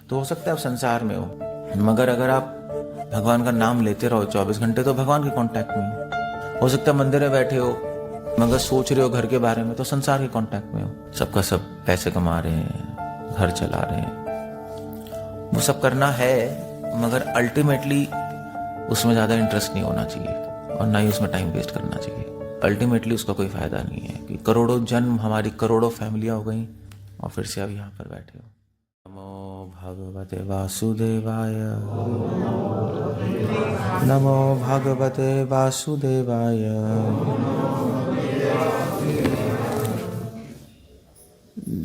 तो हो सकता है आप संसार में हो, मगर अगर आप भगवान का नाम लेते रहो 24 घंटे तो भगवान के कांटेक्ट में हो सकता है मंदिर में बैठे हो मगर सोच रहे हो घर के बारे में तो संसार के कांटेक्ट में हो। सबका सब पैसे कमा रहे हैं, घर चला रहे हैं, वो सब करना है मगर अल्टीमेटली उसमें ज़्यादा इंटरेस्ट नहीं होना चाहिए और ना ही उसमें टाइम वेस्ट करना चाहिए। अल्टीमेटली उसका कोई फ़ायदा नहीं है कि करोड़ों जन्म हमारी करोड़ों फैमिलियाँ हो गई और फिर से आप यहाँ पर बैठे हो। नमो भगवते वासुदेवाय, नमो भगवते वासुदेवाय।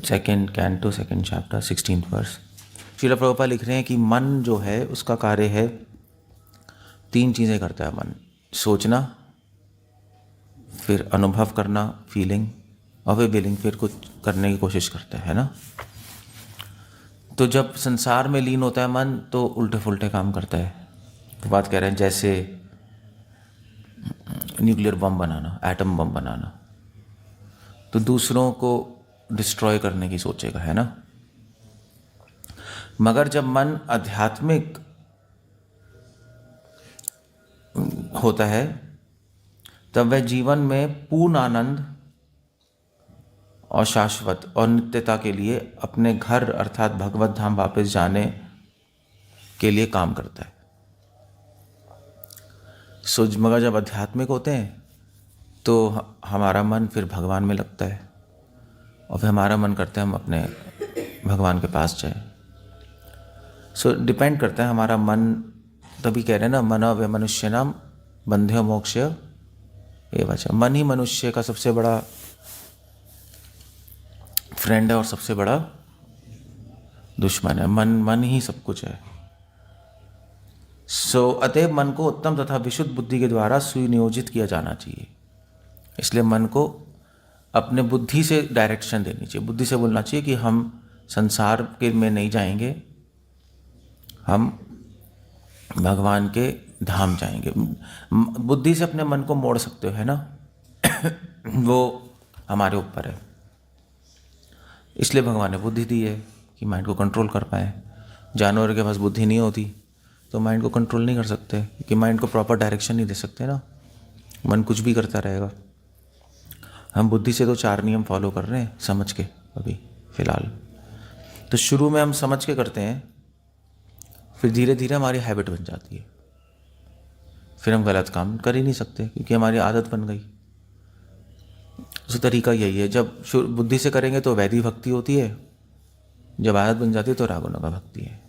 Second canto second chapter 16th वर्स। श्रील प्रभुपाद लिख रहे हैं कि मन जो है उसका कार्य है, 3 चीज़ें करता है मन। सोचना, फिर अनुभव करना फीलिंग, और फिर विलिंग, फिर कुछ करने की कोशिश करता है ना। तो जब संसार में लीन होता है मन तो उल्टे फुल्टे काम करता है। तो बात कह रहे हैं जैसे न्यूक्लियर बम बनाना, एटम बम बनाना, तो दूसरों को डिस्ट्रॉय करने की सोचेगा, है ना। मगर जब मन आध्यात्मिक होता है तब वह जीवन में पूर्ण आनंद और शाश्वत और नित्यता के लिए अपने घर अर्थात भगवत धाम वापस जाने के लिए काम करता है। मगर जब आध्यात्मिक होते हैं तो हमारा मन फिर भगवान में लगता है और फिर हमारा मन करता है हम अपने भगवान के पास जाए। डिपेंड करता है हमारा मन। तभी कह रहे हैं ना, मन व मनुष्य नाम बंध्यो मोक्ष एवच। मन ही मनुष्य का सबसे बड़ा फ्रेंड है और सबसे बड़ा दुश्मन है। मन ही सब कुछ है। अतएव मन को उत्तम तथा विशुद्ध बुद्धि के द्वारा सुनियोजित किया जाना चाहिए। इसलिए मन को अपने बुद्धि से डायरेक्शन देनी चाहिए। बुद्धि से बोलना चाहिए कि हम संसार के में नहीं जाएंगे, हम भगवान के धाम जाएंगे। बुद्धि से अपने मन को मोड़ सकते हो, है ना वो हमारे ऊपर है। इसलिए भगवान ने बुद्धि दी है कि माइंड को कंट्रोल कर पाए। जानवर के पास बुद्धि नहीं होती तो माइंड को कंट्रोल नहीं कर सकते, क्योंकि माइंड को प्रॉपर डायरेक्शन नहीं दे सकते ना, मन कुछ भी करता रहेगा। हम बुद्धि से तो 4 नियम फॉलो कर रहे हैं समझ के अभी फिलहाल। तो शुरू में हम समझ के करते हैं, फिर धीरे धीरे हमारी हैबिट बन जाती है, फिर हम गलत काम कर ही नहीं सकते क्योंकि हमारी आदत बन गई। उस तरीका यही है, जब बुद्धि से करेंगे तो वैदिक भक्ति होती है, जब आदत बन जाती है तो रागुणा भक्ति है।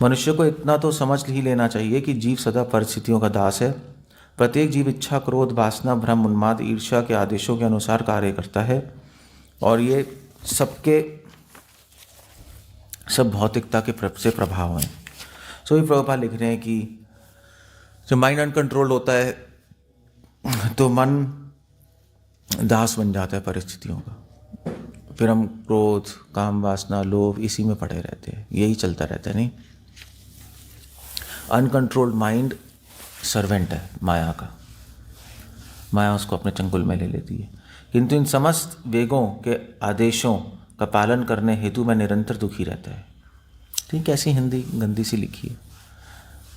मनुष्य को इतना तो समझ ही लेना चाहिए कि जीव सदा परिस्थितियों का दास है। प्रत्येक जीव इच्छा, क्रोध, वासना, भ्रम, उन्माद, ईर्ष्या के आदेशों के अनुसार कार्य करता है और ये सब भौतिकता के से प्रभाव हैं। ये प्रभुपाद लिख रहे हैं कि जब माइंड अनकंट्रोल्ड होता है तो मन दास बन जाता है परिस्थितियों का। फिर हम क्रोध, काम, वासना, लोभ इसी में पड़े रहते हैं, यही चलता रहता है। नहीं, अनकंट्रोल्ड माइंड सर्वेंट है माया का। माया उसको अपने चंगुल में ले लेती है। किंतु इन समस्त वेगों के आदेशों का पालन करने हेतु मैं निरंतर दुखी रहता है। ठीक, कैसी हिंदी गंदी सी लिखी है।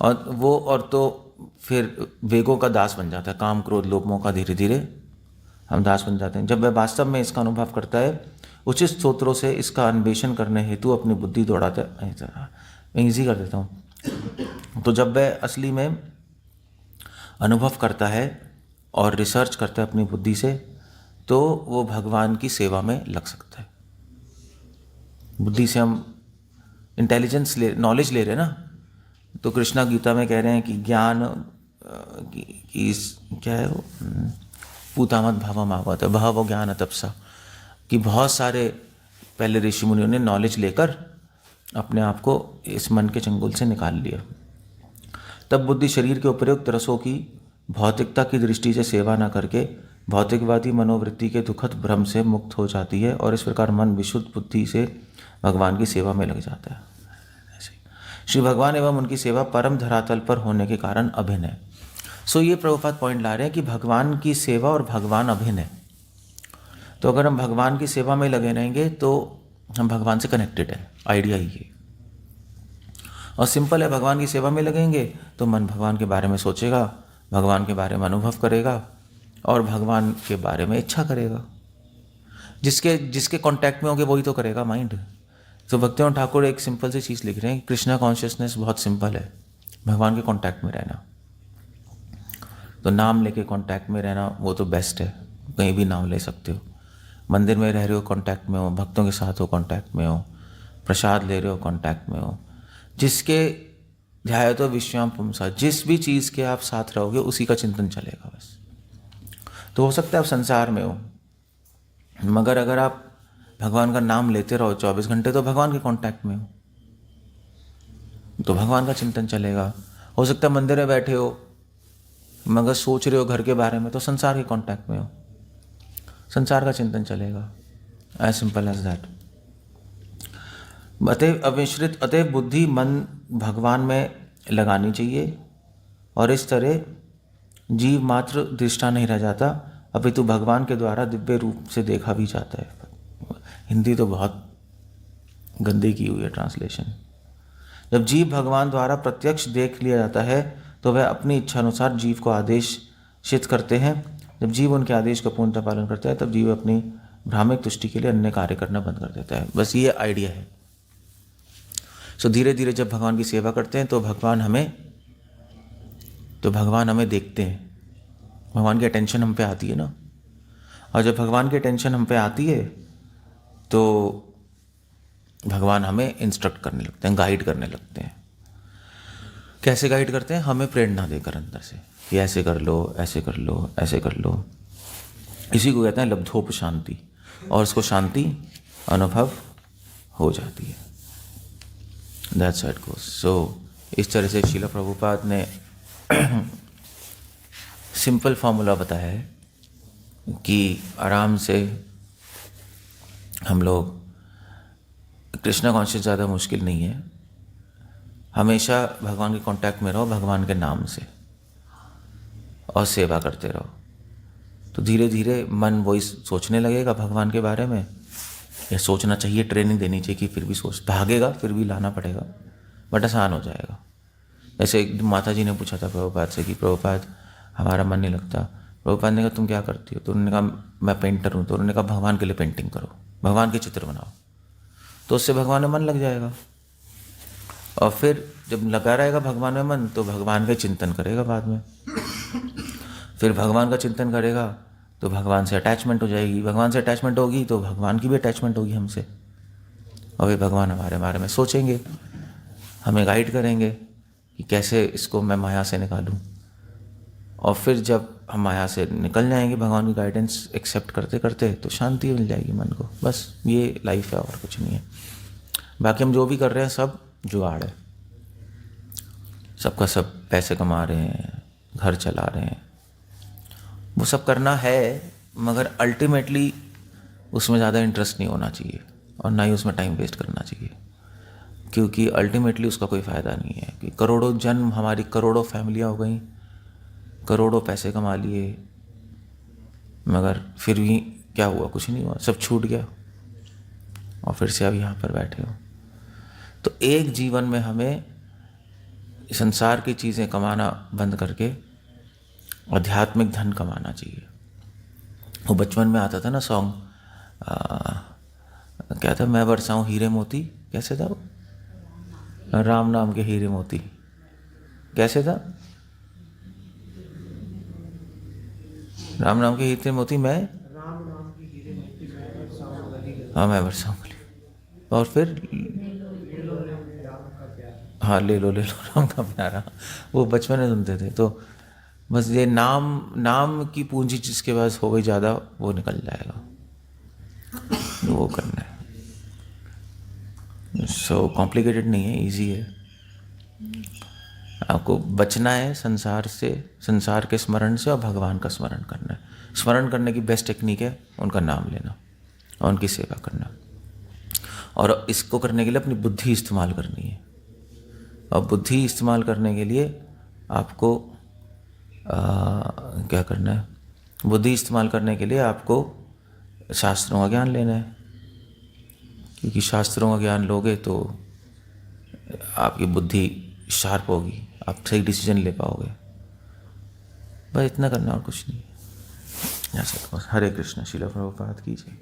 और तो फिर वेगों का दास बन जाता है। काम, क्रोध, लोभ, मोह का धीरे धीरे हम दास बन जाते हैं। जब वह वास्तव में इसका अनुभव करता है, उचित स्तोत्रों से इसका अन्वेषण करने हेतु अपनी बुद्धि दौड़ाता है। मैं ईजी कर देता हूँ। तो जब वह असली में अनुभव करता है और रिसर्च करता है अपनी बुद्धि से, तो वो भगवान की सेवा में लग सकता है। बुद्धि से हम इंटेलिजेंस नॉलेज ले रहे हैं ना। तो कृष्णा गीता में कह रहे हैं कि ज्ञान क्या है वो, पूतामत भावम आवत, भाव ज्ञान तपसा, कि बहुत सारे पहले ऋषि मुनियों ने नॉलेज लेकर अपने आप को इस मन के चंगुल से निकाल लिया। तब बुद्धि शरीर के उपयुक्त रसों की भौतिकता की दृष्टि से सेवा न करके भौतिकवादी मनोवृत्ति के दुखद भ्रम से मुक्त हो जाती है और इस प्रकार मन विशुद्ध बुद्धि से भगवान की सेवा में लग जाता है। श्री भगवान एवं उनकी सेवा परम धरातल पर होने के कारण अभिन्न है। ये प्रभुपाद पॉइंट ला रहे हैं कि भगवान की सेवा और भगवान अभिन्न है। तो अगर हम भगवान की सेवा में लगे रहेंगे तो हम भगवान से कनेक्टेड हैं, आइडिया ही है। और सिंपल है, भगवान की सेवा में लगेंगे तो मन भगवान के बारे में सोचेगा, भगवान के बारे में अनुभव करेगा और भगवान के बारे में इच्छा करेगा। जिसके जिसके कांटेक्ट में होंगे वही तो करेगा माइंड। तो भक्तिवेदांत ठाकुर एक सिंपल सी चीज़ लिख रहे हैं, कृष्णा कॉन्शियसनेस बहुत सिंपल है, भगवान के कांटेक्ट में रहना। तो नाम लेके कांटेक्ट में रहना वो तो बेस्ट है, कहीं भी नाम ले सकते हो, मंदिर में रह रहे हो कांटेक्ट में हो, भक्तों के साथ हो कांटेक्ट में हो, प्रसाद ले रहे हो कांटेक्ट में हो, जिसके ध्याय तो विश्वाम पुंसा, जिस भी चीज़ के आप साथ रहोगे उसी का चिंतन चलेगा बस। तो हो सकता है आप संसार में हो, मगर अगर आप भगवान का नाम लेते रहो 24 घंटे तो भगवान के कांटेक्ट में हो, तो भगवान का चिंतन चलेगा। हो सकता है मंदिर में बैठे हो मगर सोच रहे हो घर के बारे में, तो संसार के कांटेक्ट में हो, संसार का चिंतन चलेगा। As simple as that. अतएव अविश्रित, अतएव बुद्धि मन भगवान में लगानी चाहिए और इस तरह जीव मात्र दृष्टा नहीं रह जाता, अपितु भगवान के द्वारा दिव्य रूप से देखा भी जाता है। हिंदी तो बहुत गंदी की हुई है ट्रांसलेशन। जब जीव भगवान द्वारा प्रत्यक्ष देख लिया जाता है तो वह अपनी इच्छा अनुसार जीव को आदेशित करते हैं। जब जीव उनके आदेश का पूर्णतः पालन करता है तब जीव अपनी भ्रामिक तुष्टि के लिए अन्य कार्य करना बंद कर देता है। बस ये आइडिया है। सो धीरे धीरे जब भगवान की सेवा करते हैं तो भगवान हमें देखते हैं, भगवान की अटेंशन हम पे आती है ना। और जब भगवान की अटेंशन हम पे आती है तो भगवान हमें इंस्ट्रक्ट करने लगते हैं, गाइड करने लगते हैं। कैसे गाइड करते हैं? हमें प्रेरणा देकर अंदर से कि ऐसे कर लो, ऐसे कर लो, ऐसे कर लो। इसी को कहते हैं लब्धोप शांति, और उसको शांति अनुभव हो जाती है। That's how it goes. So इस तरह से श्रील प्रभुपाद ने सिंपल फॉर्मूला बताया है कि आराम से हम लोग, कृष्णा कॉन्शियस ज़्यादा मुश्किल नहीं है, हमेशा भगवान के कांटेक्ट में रहो भगवान के नाम से और सेवा करते रहो। तो धीरे धीरे मन वही सोचने लगेगा भगवान के बारे में। या सोचना चाहिए, ट्रेनिंग देनी चाहिए कि फिर भी भागेगा, फिर भी लाना पड़ेगा, बट आसान हो जाएगा। जैसे एक माता जी ने पूछा था प्रभुपाद से कि प्रभुपाद हमारा मन नहीं लगता। प्रभुपाद ने कहा तुम क्या करती हो? तो उन्होंने कहा मैं पेंटर हूँ। तो उन्होंने कहा भगवान के लिए पेंटिंग करो, भगवान के चित्र बनाओ, तो उससे भगवान में मन लग जाएगा। और फिर जब लगा रहेगा भगवान में मन तो भगवान का चिंतन करेगा बाद में। फिर भगवान का चिंतन करेगा तो भगवान से अटैचमेंट हो जाएगी, भगवान से अटैचमेंट होगी तो भगवान की भी अटैचमेंट होगी हमसे, और वे भगवान हमारे बारे में सोचेंगे, हमें गाइड करेंगे कि कैसे इसको मैं माया से निकालूं। और फिर जब हम माया से निकल जाएंगे भगवान की गाइडेंस एक्सेप्ट करते करते, तो शांति मिल जाएगी मन को। बस ये लाइफ है और कुछ नहीं है। बाकी हम जो भी कर रहे हैं सब जुगाड़ है, सबका सब पैसे कमा रहे हैं, घर चला रहे हैं, वो सब करना है, मगर अल्टीमेटली उसमें ज़्यादा इंटरेस्ट नहीं होना चाहिए और ना ही उसमें टाइम वेस्ट करना चाहिए, क्योंकि अल्टीमेटली उसका कोई फ़ायदा नहीं है। कि करोड़ों जन्म, हमारी करोड़ों फैमिलियाँ हो गई, करोड़ों पैसे कमा लिए, मगर फिर भी क्या हुआ? कुछ नहीं हुआ, सब छूट गया और फिर से अब यहाँ पर बैठे हो। तो एक जीवन में हमें संसार की चीज़ें कमाना बंद करके आध्यात्मिक धन कमाना चाहिए। वो बचपन में आता था ना सॉन्ग, क्या था, मैं बरसाऊं हीरे मोती, कैसे था वो? राम नाम के हीरे मोती, कैसे था? राम नाम के हीरे मोती मैं, हाँ मैं बरसाऊं। और फिर हाँ ले लो राम का प्यारा, वो बचपन में सुनते थे। तो बस ये नाम की पूंजी जिसके पास हो गई ज़्यादा, वो निकल जाएगा, वो करना है। सो कॉम्प्लिकेटेड नहीं है, इजी है। आपको बचना है संसार से, संसार के स्मरण से, और भगवान का स्मरण करना है। स्मरण करने की बेस्ट टेक्निक है उनका नाम लेना और उनकी सेवा करना। और इसको करने के लिए अपनी बुद्धि इस्तेमाल करनी है, और बुद्धि इस्तेमाल करने के लिए आपको क्या करना है? बुद्धि इस्तेमाल करने के लिए आपको शास्त्रों का ज्ञान लेना है क्योंकि शास्त्रों का ज्ञान लोगे तो आपकी बुद्धि शार्प होगी, आप सही डिसीजन ले पाओगे। बस इतना करना और कुछ नहीं। ऐसा बस। हरे कृष्ण। श्रील प्रभुपाद की जय।